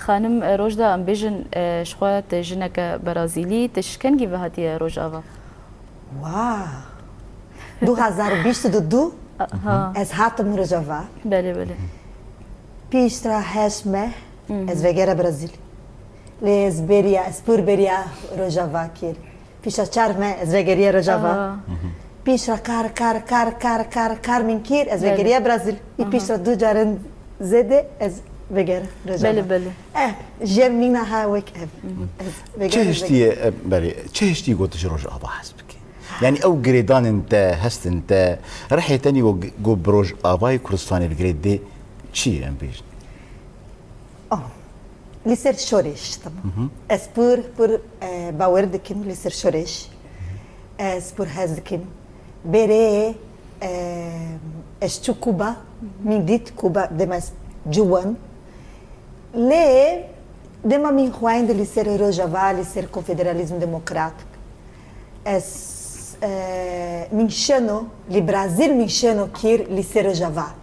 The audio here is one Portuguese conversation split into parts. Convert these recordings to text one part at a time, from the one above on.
خانم روجدا ام بیژن شخوات جنک برازیلی تشکنگی و هاتی روجاوا واه 2022 از هاتم روجاوا بله بله پیشتر هشمه از وگره برازیل لیز بریا اسپور بریا روجاوا کیر پیشتر چارمه از وگریه روجاوا پیشتر کار من کیر از وگریه برازیل ای پیشتر دو جارن زده از وگره روجاوا بله بله جمعنا ها وك چه هشتی گوتش روجاوا حسبك يعني او جريدان انت هست انت رحي تاني جو بروج افاي كردستان الجريد دي چی ام بیش لسر شورش تمام اسپور باور دکیم لسر شورش اسپور هز دکیم بره اشتو كوبا من ديت كوبا دمس جوان ليه دما من خوين de ser Rojava, ser confederalismo democrático. Minchano, li Brasil minchano kir li ser Rojava.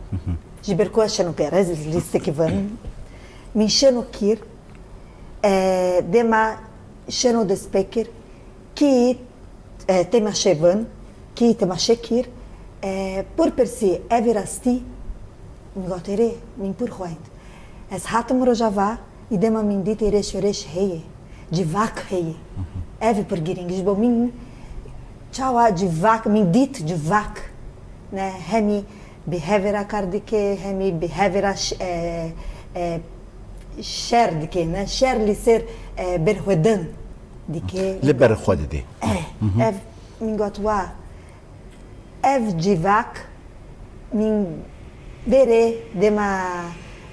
Giberco achando que era li se que van. Minchano kir dema chano de speaker que tema chevan, que tema shekir por per si everasti ngotere min por خوين. Es hatem Rojava e dema min dit eresh heye de vaca heye eve por giringues bomin chawa de vaca min dit de vaca né hemi behavior cardike hemi behavior share de que né share li ser berhodan de que le berhod de ev min gotwa ev de vaca min bere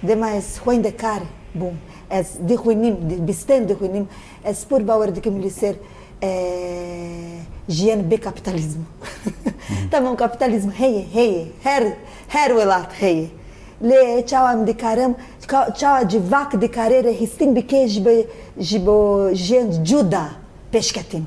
dema es ruim de cara bom as de ruinim de bistende ruinim as por bauer de que me ser GNB capitalismo tamam capitalismo her welat hey le chawam de caram chawa de vaca de carreira histim bike jibo gen juda pescatim